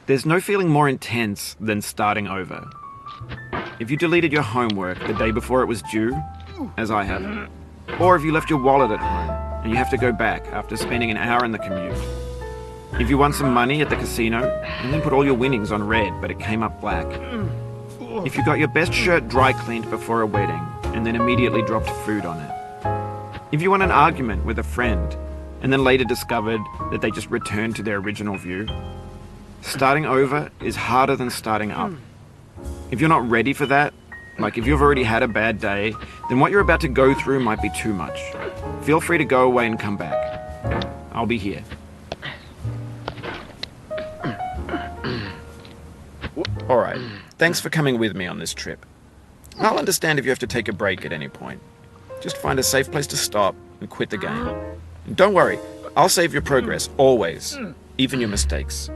There's no feeling more intense than starting over. If you deleted your homework the day before it was due, as I have, or if you left your wallet at home and you have to go back after spending an hour in the commute. If you won some money at the casino and then put all your winnings on red but it came up black. If you got your best shirt dry cleaned before a wedding and then immediately dropped food on it. If you won an argument with a friend and then later discovered that they just returned to their original view. Starting over is harder than starting up. If you're not ready for that, like if you've already had a bad day, then what you're about to go through might be too much. Feel free to go away and come back. I'll be here. Alright, thanks for coming with me on this trip. I'll understand if you have to take a break at any point. Just find a safe place to stop and quit the game. And don't worry, I'll save your progress, always, even your mistakes.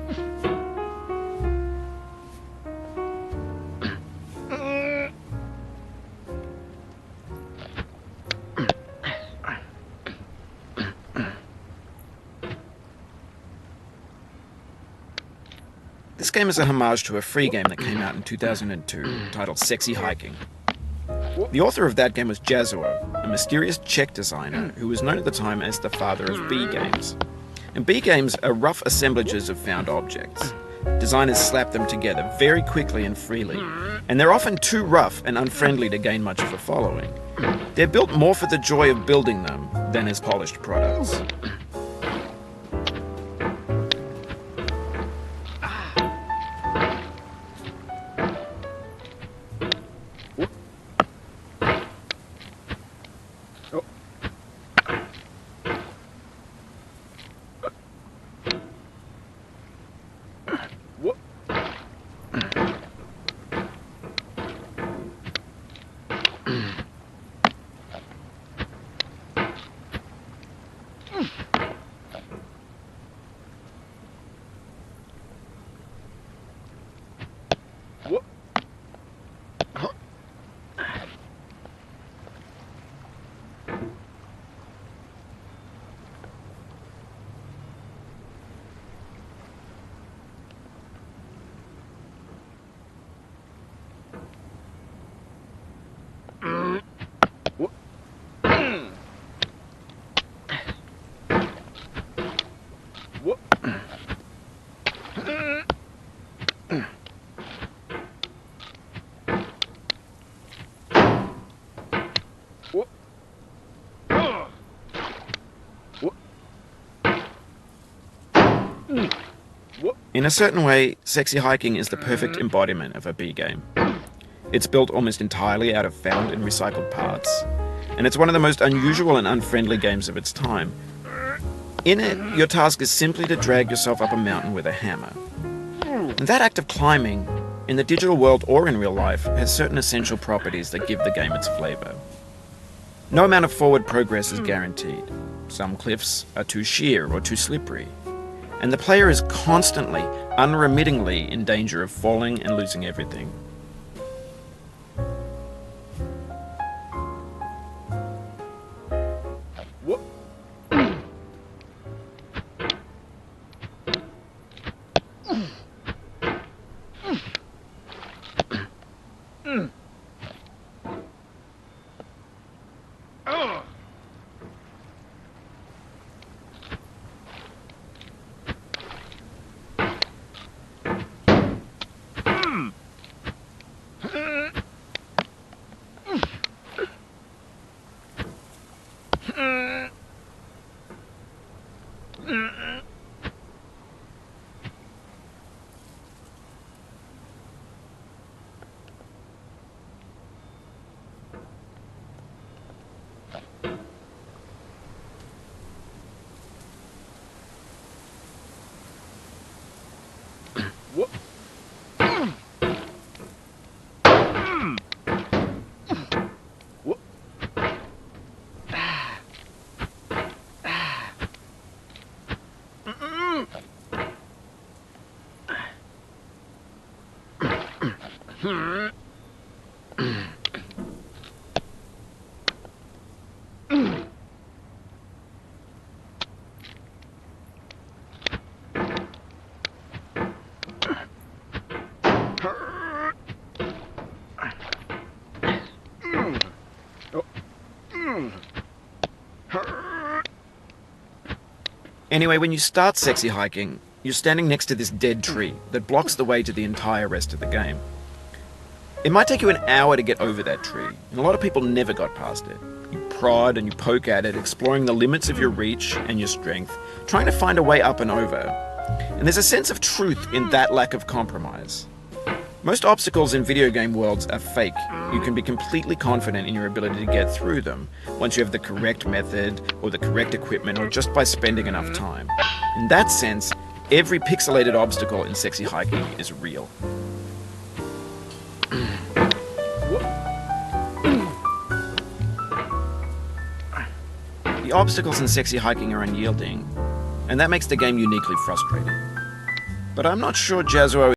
This game is a homage to a free game that came out in 2002, titled Sexy Hiking. The author of that game was Jazuo, a mysterious Czech designer who was known at the time as the father of B games. And B games are rough assemblages of found objects. Designers slap them together very quickly and freely, and they're often too rough and unfriendly to gain much of a following. They're built more for the joy of building them than as polished products. In a certain way, Sexy Hiking is the perfect embodiment of a B game. It's built almost entirely out of found and recycled parts, and it's one of the most unusual and unfriendly games of its time. In it, your task is simply to drag yourself up a mountain with a hammer. And that act of climbing, in the digital world or in real life, has certain essential properties that give the game its flavor. No amount of forward progress is guaranteed. Some cliffs are too sheer or too slippery. And the player is constantly, unremittingly in danger of falling and losing everything. Anyway, when you start sexy hiking, you're standing next to this dead tree that blocks the way to the entire rest of the game. It might take you an hour to get over that tree, and a lot of people never got past it. You prod and you poke at it, exploring the limits of your reach and your strength, trying to find a way up and over. And there's a sense of truth in that lack of compromise. Most obstacles in video game worlds are fake. You can be completely confident in your ability to get through them once you have the correct method or the correct equipment or just by spending enough time. In that sense, every pixelated obstacle in sexy hiking is real. The obstacles in sexy hiking are unyielding, and that makes the game uniquely frustrating. But I'm not sure Jazzuo